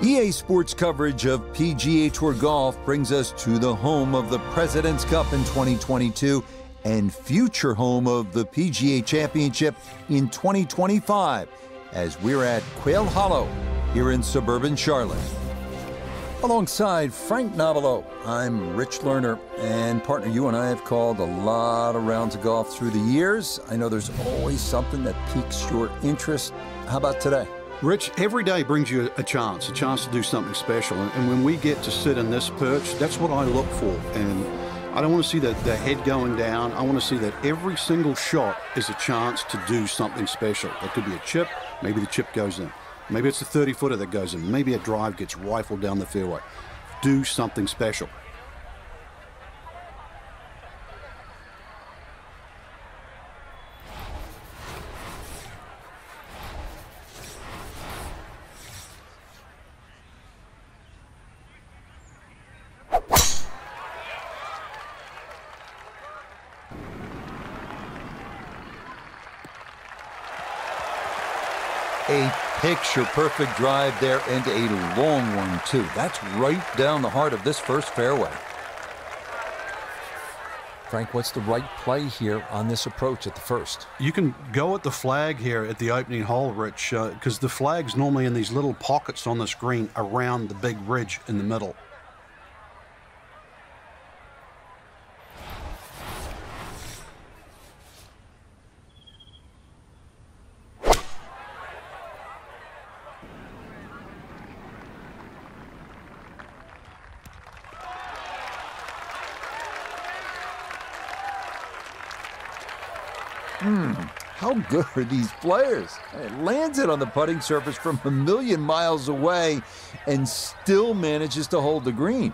EA Sports coverage of PGA Tour golf brings us to the home of the President's Cup in 2022 and future home of the PGA Championship in 2025 as we're at Quail Hollow here in suburban Charlotte. Alongside Frank Nobilo, I'm Rich Lerner, and partner, you and I have called a lot of rounds of golf through the years. I know there's always something that piques your interest. How about today? Rich, every day brings you a chance to do something special. And when we get to sit in this perch, that's what I look for. And I don't want to see the head going down. I want to see that every single shot is a chance to do something special. That could be a chip. Maybe the chip goes in. Maybe it's a 30-footer that goes in. Maybe a drive gets rifled down the fairway. Do something special. A picture-perfect drive there and a long one, too. That's right down the heart of this first fairway. Frank, what's the right play here on this approach at the first? You can go at the flag here at the opening hole, Rich, because the flag's normally in these little pockets on the screen around the big ridge in the middle. How good are these players? It lands it on the putting surface from a million miles away and still manages to hold the green.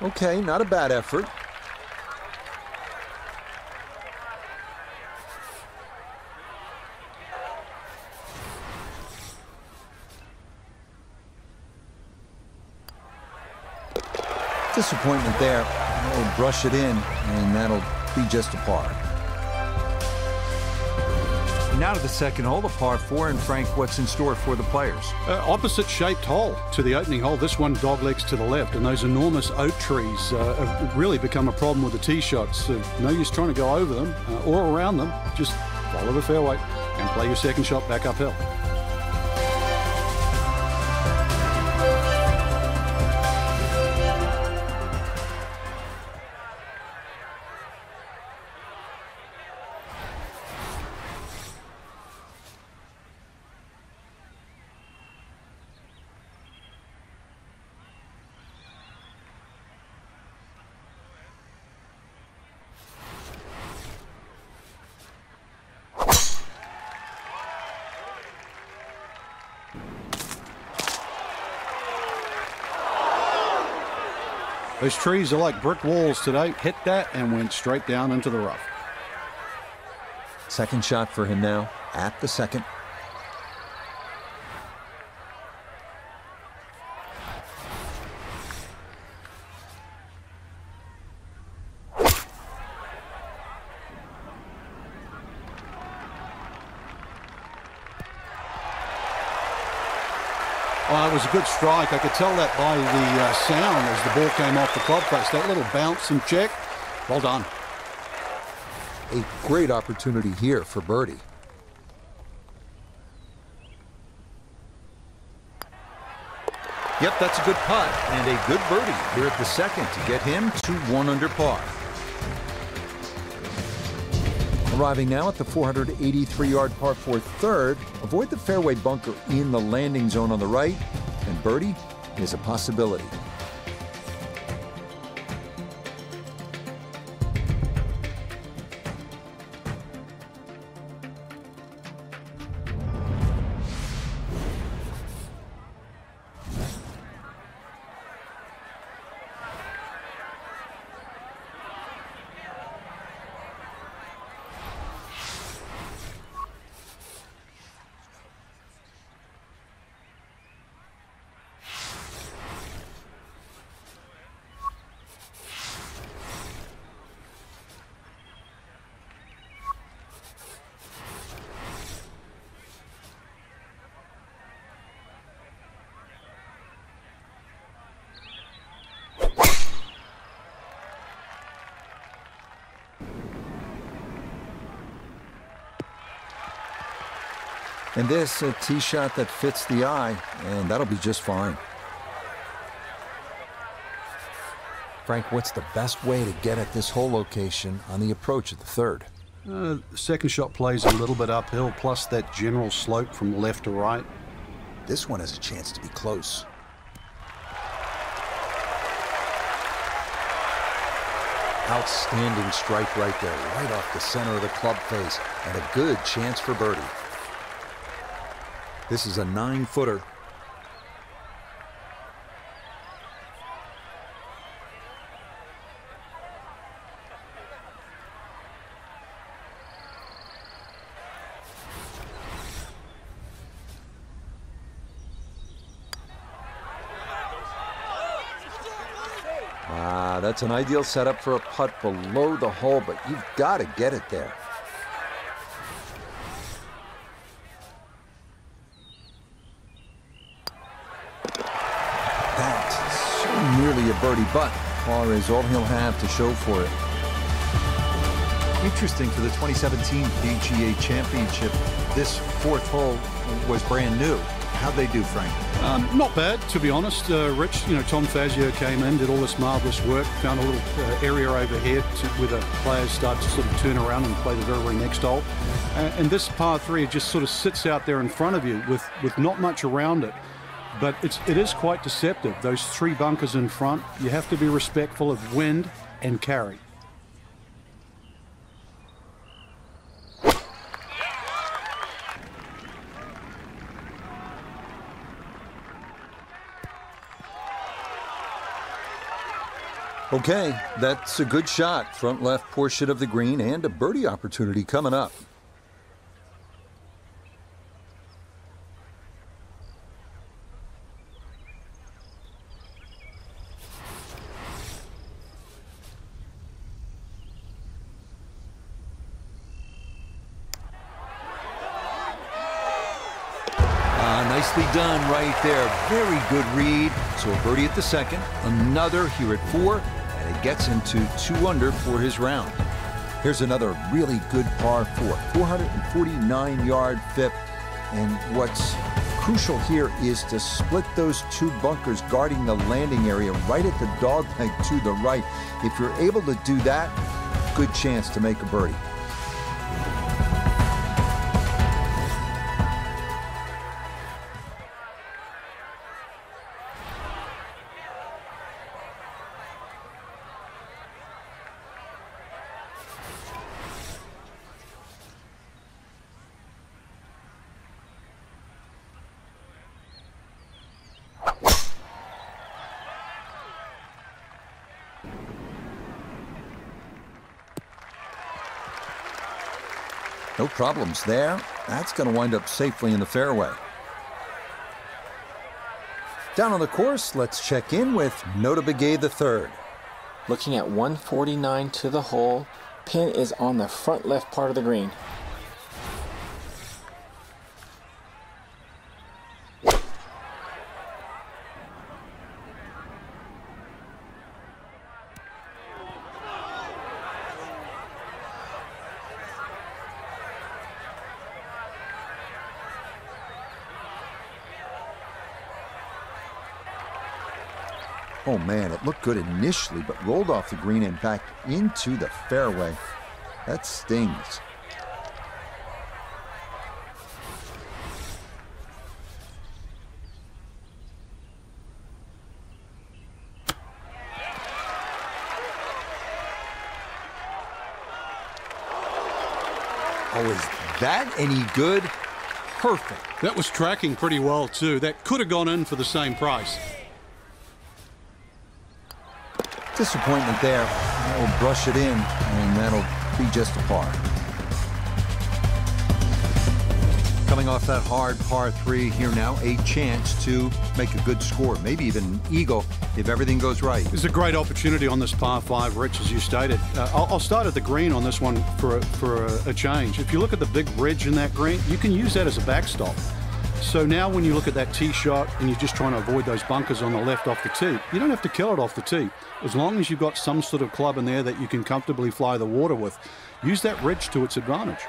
Okay, not a bad effort. Disappointment there. We'll brush it in, and that'll be just a par. Now to the second hole, the par 4, and Frank, what's in store for the players? Opposite shaped hole to the opening hole. This one doglegs to the left, and those enormous oak trees have really become a problem with the tee shots. No use trying to go over them or around them. Just follow the fairway and play your second shot back uphill. Those trees are like brick walls today. Hit that and went straight down into the rough. Second shot for him now at the second. Oh, it was a good strike. I could tell that by the sound as the ball came off the club face. That little bounce and check. Well done. A great opportunity here for birdie. Yep, that's a good putt and a good birdie here at the second to get him to 1 under par. Arriving now at the 483-yard par 4 third, avoid the fairway bunker in the landing zone on the right, and birdie is a possibility. And this, a tee shot that fits the eye, and that'll be just fine. Frank, what's the best way to get at this hole location on the approach of the third? The second shot plays a little bit uphill, plus that general slope from left to right. This one has a chance to be close. Outstanding strike right there, right off the center of the club face, and a good chance for birdie. This is a 9-footer. That's an ideal setup for a putt below the hole, but you've got to get it there. That's so nearly a birdie, but par is all he'll have to show for it. Interesting for the 2017 PGA Championship, this fourth hole was brand new. How'd they do, Frank? Not bad, to be honest. Rich, Tom Fazio came in, did all this marvelous work, found a little area overhead where the players start to sort of turn around and play the very, very next hole. And this par 3 just sort of sits out there in front of you with not much around it. But it is quite deceptive. Those 3 bunkers in front, you have to be respectful of wind and carry. Okay, that's a good shot. Front left portion of the green and a birdie opportunity coming up. Nicely done right there. Very good read. So a birdie at the second, another here at 4, and it gets him to 2 under for his round. Here's another really good par 4, 449-yard fifth. And what's crucial here is to split those 2 bunkers guarding the landing area right at the dog leg to the right. If you're able to do that, good chance to make a birdie. No problems there. That's going to wind up safely in the fairway. Down on the course, let's check in with Nota Begay III. Looking at 149 to the hole, pin is on the front left part of the green. Oh man, it looked good initially, but rolled off the green and back into the fairway. That stings. Oh, is that any good? Perfect. That was tracking pretty well, too. That could have gone in for the same price. Disappointment there. That'll brush it in, and that'll be just a par. Coming off that hard par 3 here now, a chance to make a good score, maybe even an eagle if everything goes right. There's a great opportunity on this par 5, Rich, as you stated. I'll start at the green on this one for a change. If you look at the big ridge in that green, you can use that as a backstop. So now when you look at that tee shot and you're just trying to avoid those bunkers on the left off the tee, you don't have to kill it off the tee. As long as you've got some sort of club in there that you can comfortably fly the water with, use that ridge to its advantage.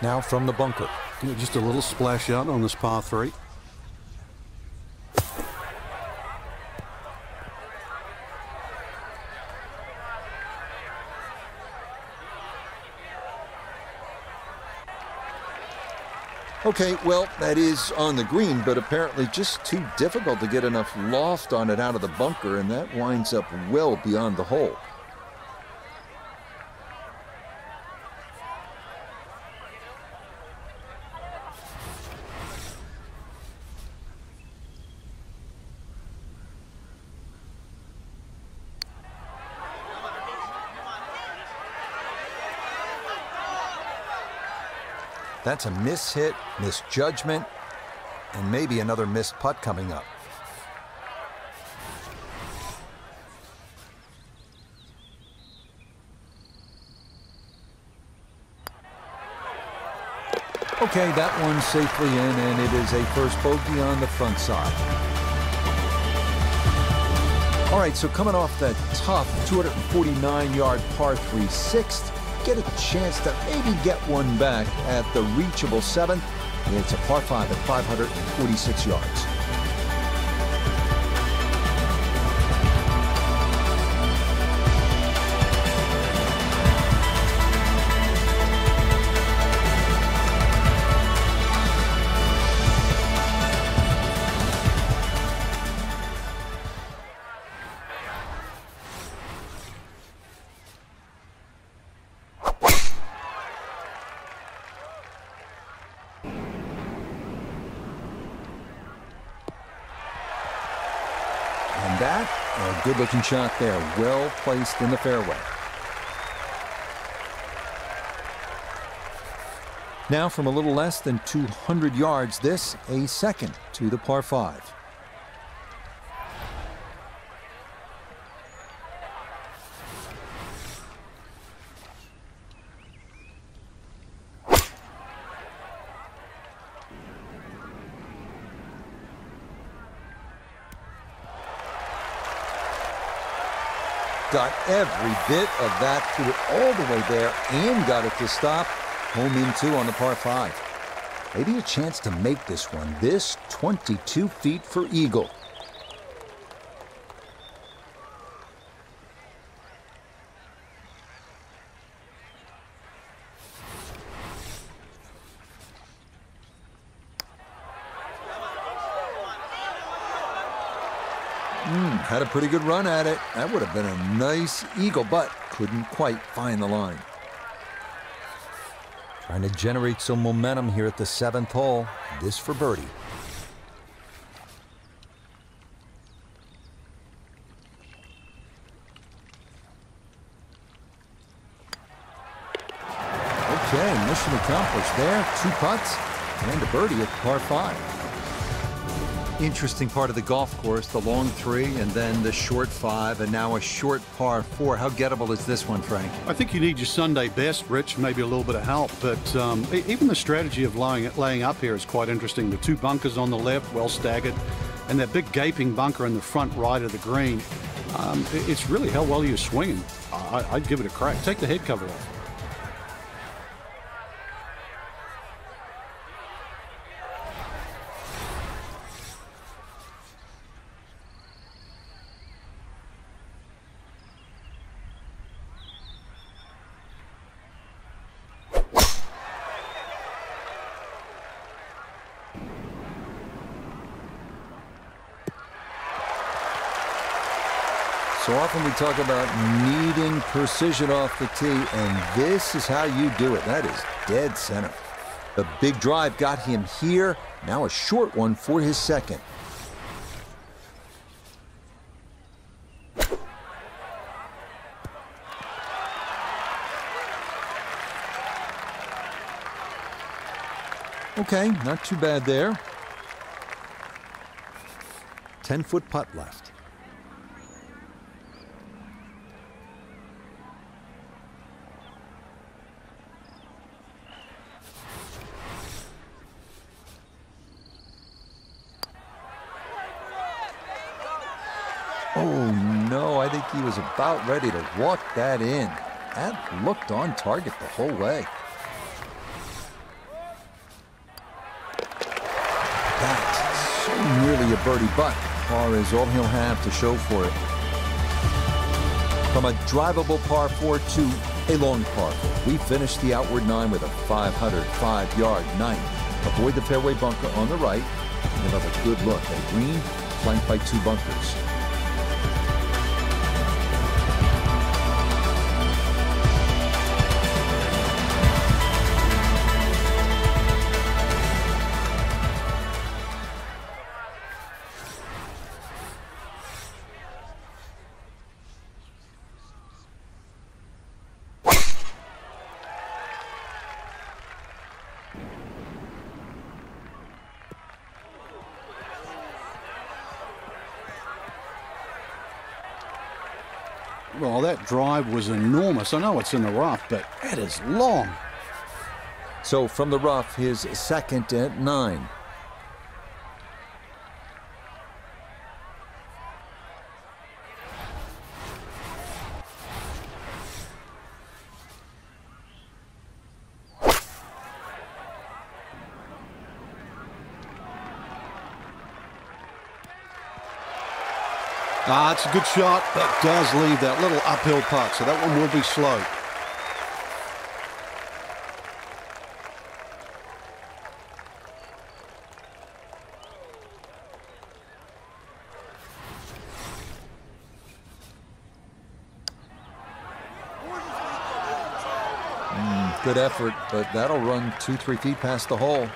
Now from the bunker. Just a little splash out on this par 3. Okay, well, that is on the green, but apparently just too difficult to get enough loft on it out of the bunker, and that winds up well beyond the hole. That's a mishit, misjudgment, and maybe another missed putt coming up. Okay, that one's safely in, and it is a first bogey on the front side. All right, so coming off that tough 249-yard par 3 sixth, get a chance to maybe get one back at the reachable 7th. It's a par 5 at 546 yards. And that, a good-looking shot there, well placed in the fairway. Now from a little less than 200 yards, this a second to the par 5. Got every bit of that, threw it all the way there and got it to stop. Home in 2 on the par 5. Maybe a chance to make this one. This 22 feet for eagle. Had a pretty good run at it. That would have been a nice eagle, but couldn't quite find the line. Trying to generate some momentum here at the 7th hole. This for birdie. Okay, mission accomplished there. 2 putts and a birdie at par 5. Interesting part of the golf course, the long 3 and then the short 5 and now a short par 4. How gettable is this one, Frank? I think you need your Sunday best, Rich, maybe a little bit of help, but even the strategy of laying up here is quite interesting. The 2 bunkers on the left, well staggered, and that big gaping bunker in the front right of the green. It's really how well you're swinging. I'd give it a crack. Take the head cover off. So often we talk about needing precision off the tee, and this is how you do it. That is dead center. The big drive got him here. Now a short one for his second. Okay, not too bad there. 10-foot putt left. Oh, no, I think he was about ready to walk that in. That looked on target the whole way. birdie, but par is all he'll have to show for it. From a drivable par 4 to a long par 4, we finished the outward 9 with a 505-yard 9. Avoid the fairway bunker on the right, and give up a good look at green, flanked by 2 bunkers. Well, that drive was enormous. I know it's in the rough, but that is long. So from the rough, his second at 9. It's a good shot, but does leave that little uphill putt, so that one will be slow. Good effort, but that'll run 2-3 feet past the hole.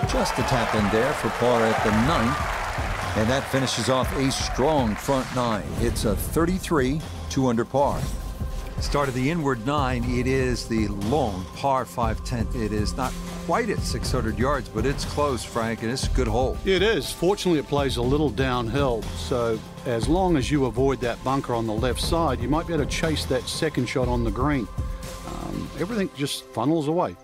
Just a tap in there for par at the 9th, and that finishes off a strong front 9. It's a 33, 2 under par. Start of the inward 9. It is the long par 5/10. It is not quite at 600 yards, but it's close, Frank, and it's a good hole. It is. Fortunately, it plays a little downhill, so as long as you avoid that bunker on the left side, you might be able to chase that second shot on the green. Everything just funnels away.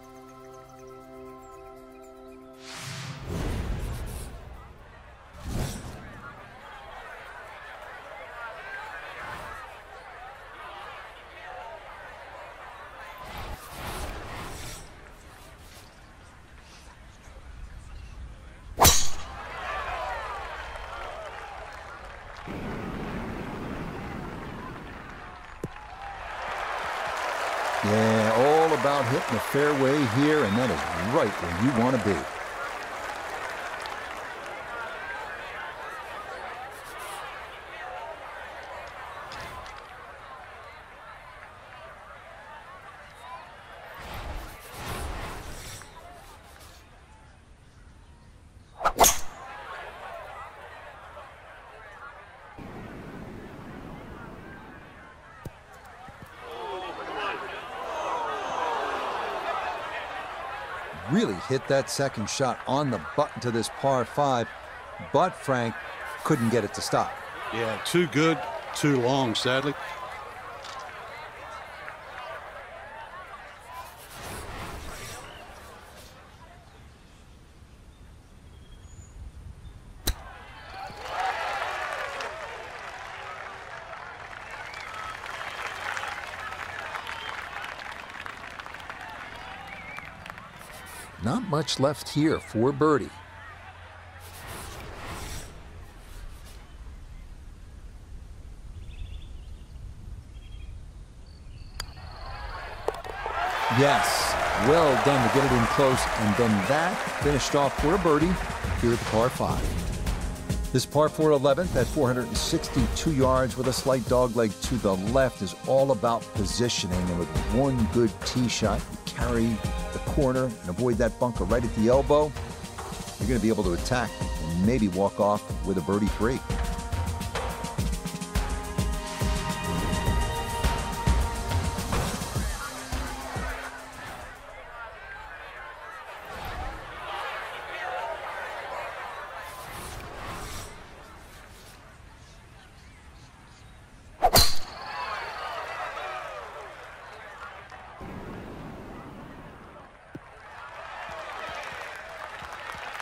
Yeah, all about hitting the fairway here, and that is right where you want to be. Really hit that second shot on the button to this par 5, but Frank couldn't get it to stop. Yeah, too good, too long, sadly. Not much left here for birdie. Yes, well done to get it in close, and then that finished off for a birdie here at the par 5. This par 4 11th at 462 yards with a slight dogleg to the left is all about positioning, and with one good tee shot, you carry the corner and avoid that bunker right at the elbow, you're going to be able to attack and maybe walk off with a birdie 3.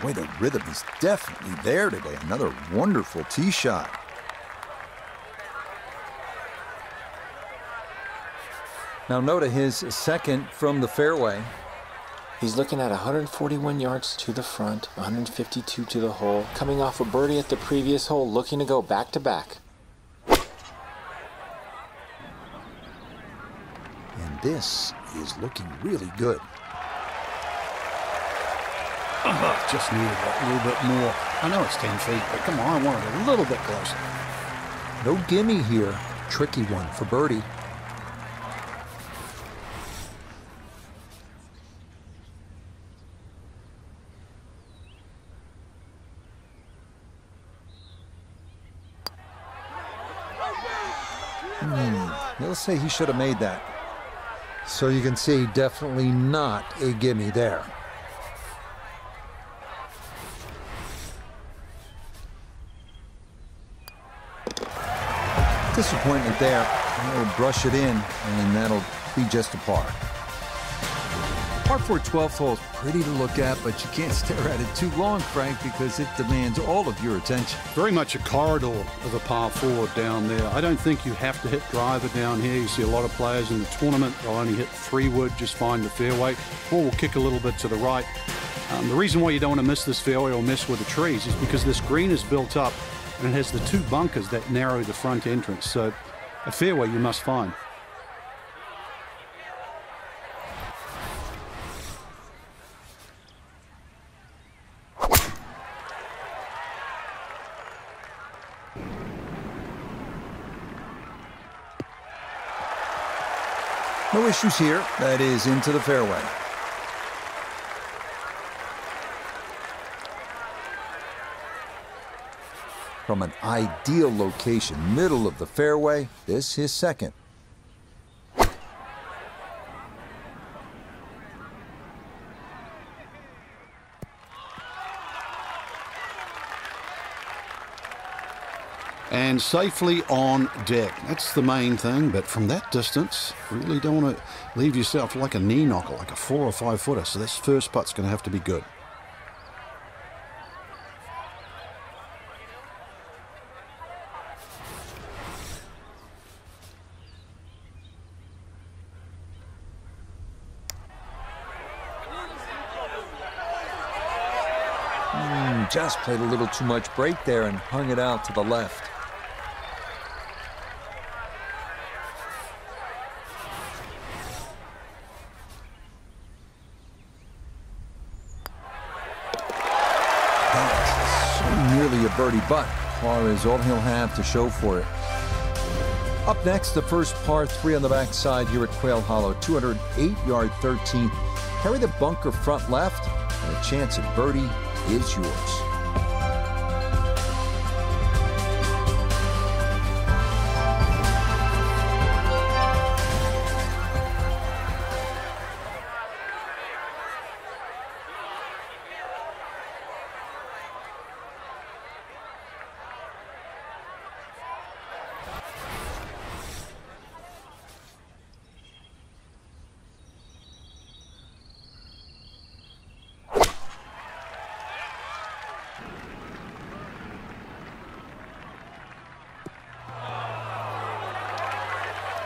Boy, the rhythm is definitely there today. Another wonderful tee shot. Now Noda, his second from the fairway. He's looking at 141 yards to the front, 152 to the hole, coming off a birdie at the previous hole, looking to go back to back. And this is looking really good. Just needed that little bit more. I know it's 10 feet, but come on, I want it a little bit closer. No gimme here. Tricky one for birdie. He'll say he should have made that. So you can see, definitely not a gimme there. Disappointment there. He'll brush it in, and that'll be just a par. Par 4 12th hole is pretty to look at, but you can't stare at it too long, Frank, because it demands all of your attention. Very much a corridor of a par 4 down there. I don't think you have to hit driver down here. You see a lot of players in the tournament, they'll only hit 3-wood, just find the fairway. Ball will kick a little bit to the right. The reason why you don't want to miss this fairway or miss with the trees is because this green is built up and it has the 2 bunkers that narrow the front entrance. So a fairway you must find. No issues here. That is into the fairway. From an ideal location, middle of the fairway, this his second. And safely on deck. That's the main thing, but from that distance, really don't want to leave yourself like a knee knocker, like a 4 or 5 footer. So this first putt's going to have to be good. Just played a little too much break there and hung it out to the left. That's so nearly a birdie, but par is all he'll have to show for it. Up next, the first par 3 on the backside here at Quail Hollow, 208-yard 13th. Carry the bunker front left, and a chance at birdie is yours.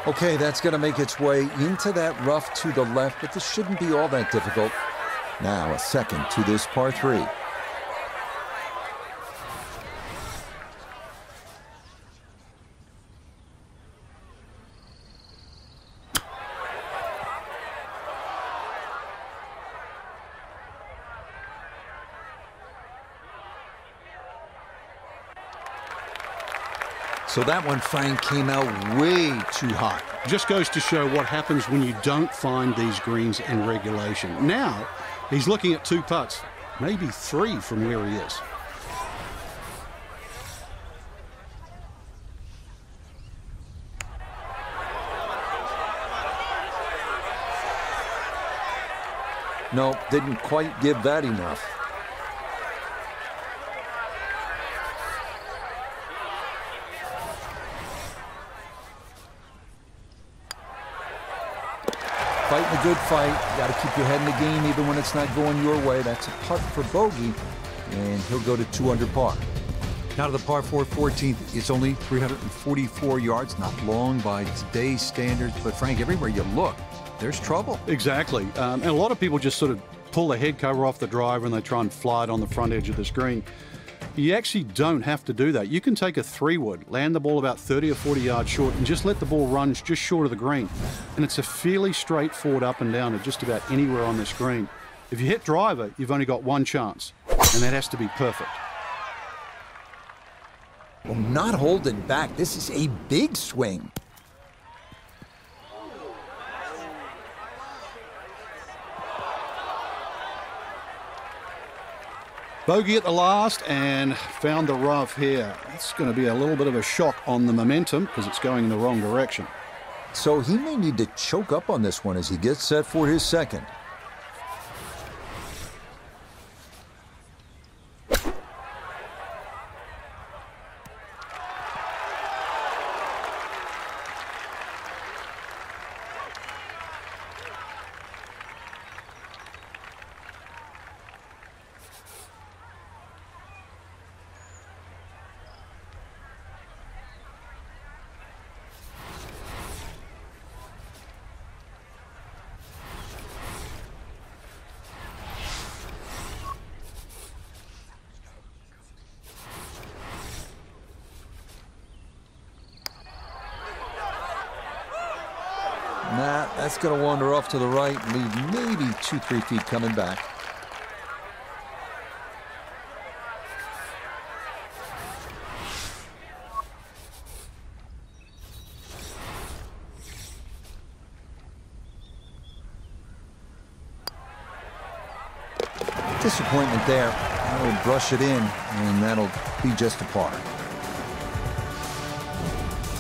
Okay, that's going to make its way into that rough to the left, but this shouldn't be all that difficult. Now a second to this par 3. So that one, Frank, came out way too hot. Just goes to show what happens when you don't find these greens in regulation. Now, he's looking at 2 putts, maybe 3 from where he is. No, didn't quite give that enough. fighting a good fight. You got to keep your head in the game even when it's not going your way. That's a putt for bogey, and he'll go to 2 under par. Now to the par 4 14th. It's only 344 yards, not long by today's standards. But, Frank, everywhere you look, there's trouble. Exactly. And a lot of people just sort of pull the head cover off the driver and they try and fly it on the front edge of the screen. You actually don't have to do that. You can take a 3-wood, land the ball about 30 or 40 yards short, and just let the ball run just short of the green. And it's a fairly straightforward up and down at just about anywhere on the screen. If you hit driver, you've only got one chance, and that has to be perfect. Well, not holding back. This is a big swing. Bogey at the last and found the rough here. It's going to be a little bit of a shock on the momentum because it's going in the wrong direction. So he may need to choke up on this one as he gets set for his second. Nah, that's going to wander off to the right, leave maybe 2-3 feet coming back. Disappointment there. That'll brush it in, and that'll be just a par.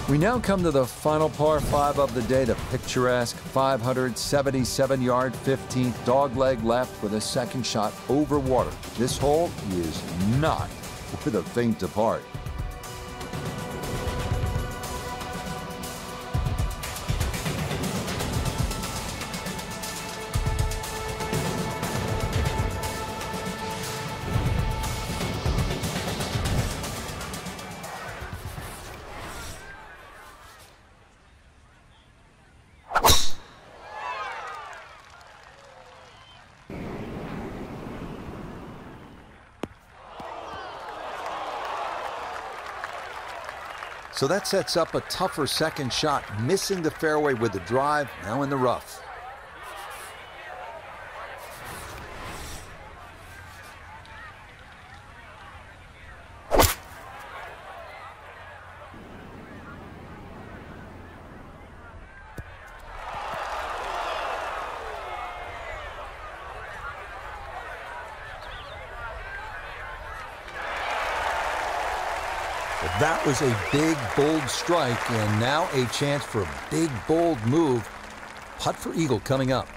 We now come to the final par 5 of the day, the picturesque 577-yard 15th dogleg left with a second shot over water. This hole is not for the faint of heart. So that sets up a tougher second shot, missing the fairway with the drive, now in the rough. That was a big, bold strike, and now a chance for a big, bold move. Putt for eagle coming up.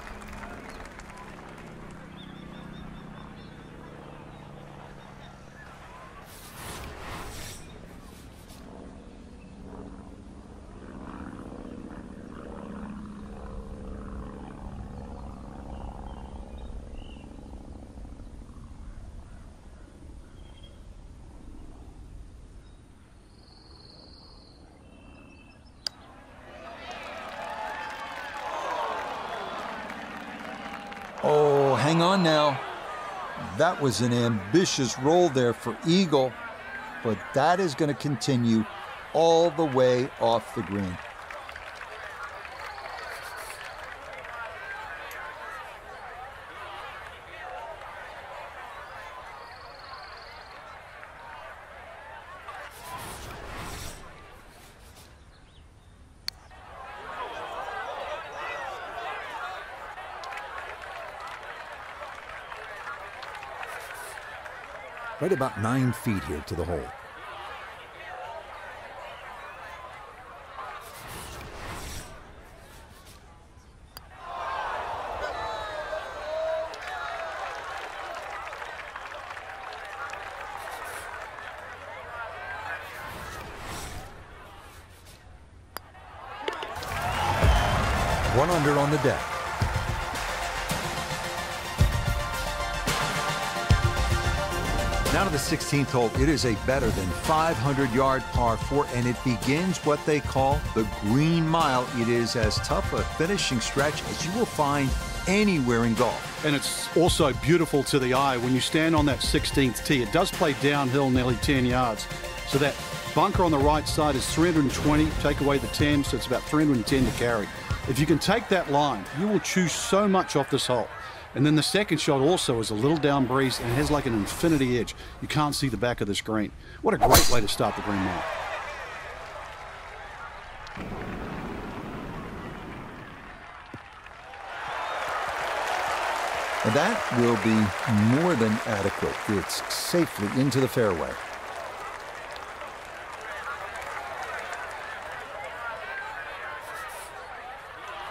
Oh, hang on now. That was an ambitious roll there for eagle, but that is going to continue all the way off the green. Right about 9 feet here to the hole. One under on the deck. Now to the 16th hole. It is a better than 500-yard par 4, and it begins what they call the Green Mile. It is as tough a finishing stretch as you will find anywhere in golf. And it's also beautiful to the eye when you stand on that 16th tee. It does play downhill nearly 10 yards. So that bunker on the right side is 320. Take away the 10, so it's about 310 to carry. If you can take that line, you will choose so much off this hole. And then the second shot also is a little down breeze and has like an infinity edge. You can't see the back of this green. What a great way to start the Green Mile. And that will be more than adequate. It's safely into the fairway.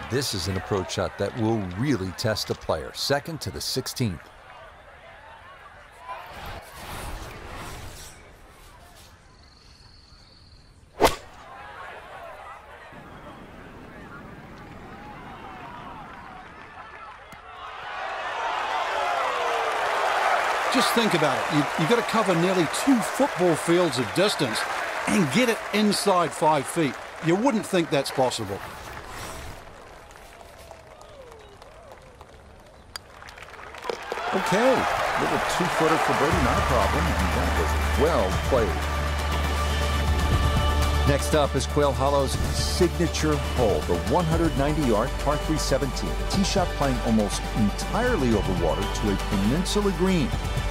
This is an approach shot that will really test a player. Second to the 16th. Just think about it. You've got to cover nearly 2 football fields of distance and get it inside 5 feet. You wouldn't think that's possible. Okay, little 2-footer for birdie, not a problem, and that was well played. Next up is Quail Hollow's signature hole, the 190-yard par 3 17. Tee shot playing almost entirely over water to a peninsula green.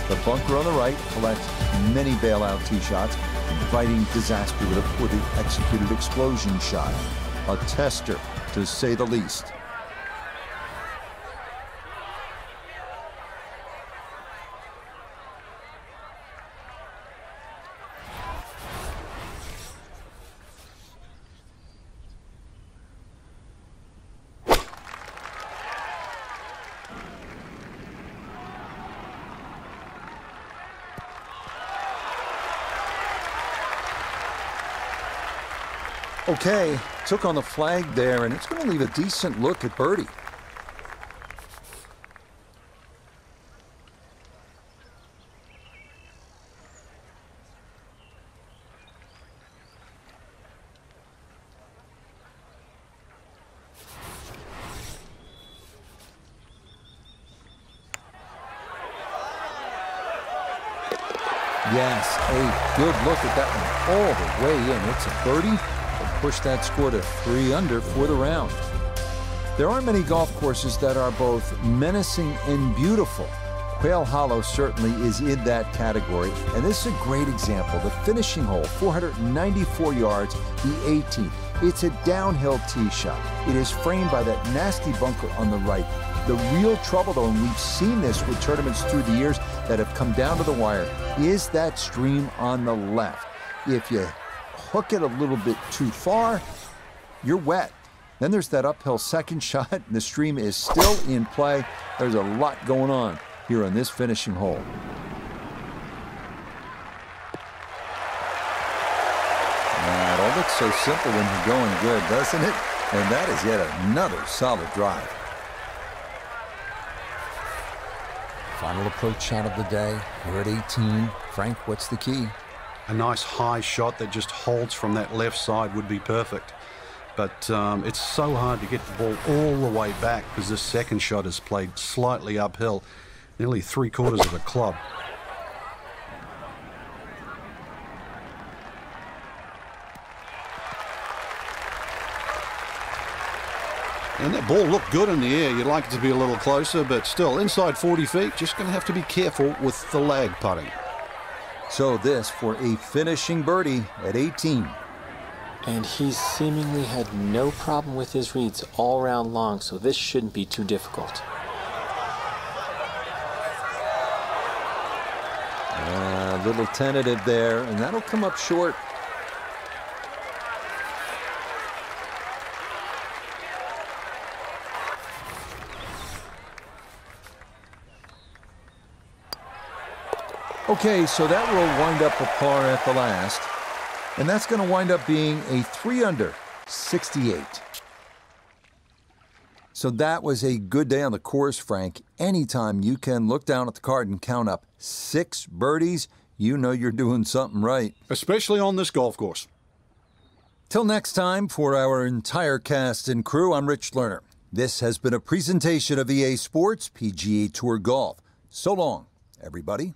The bunker on the right collects many bailout tee shots, inviting disaster with a poorly executed explosion shot. A tester, to say the least. Okay, took on the flag there, and it's going to leave a decent look at birdie. Yes, a good look at that one all the way in. It's a birdie. Push that score to 3 under for the round. There aren't many golf courses that are both menacing and beautiful. Quail Hollow certainly is in that category, and this is a great example. The finishing hole, 494 yards, the 18th. It's a downhill tee shot. It is framed by that nasty bunker on the right. The real trouble, though, and we've seen this with tournaments through the years that have come down to the wire, is that stream on the left. If you hook it a little bit too far, you're wet. Then there's that uphill second shot, and the stream is still in play. There's a lot going on here on this finishing hole. It all looks so simple when you're going good, doesn't it? And that is yet another solid drive. Final approach shot of the day. We're at 18. Frank, what's the key? A nice high shot that just holds from that left side would be perfect. But it's so hard to get the ball all the way back because this second shot is played slightly uphill, nearly 3/4 of a club. And that ball looked good in the air. You'd like it to be a little closer, but still inside 40 feet. Just going to have to be careful with the lag putting. So this for a finishing birdie at 18. And he's seemingly had no problem with his reads all round long, so this shouldn't be too difficult. A little tentative there, and that'll come up short. Okay, so that will wind up a par at the last. And that's going to wind up being a 3 under, 68. So that was a good day on the course, Frank. Anytime you can look down at the card and count up 6 birdies, you know you're doing something right. Especially on this golf course. Till next time, for our entire cast and crew, I'm Rich Lerner. This has been a presentation of EA Sports PGA Tour Golf. So long, everybody.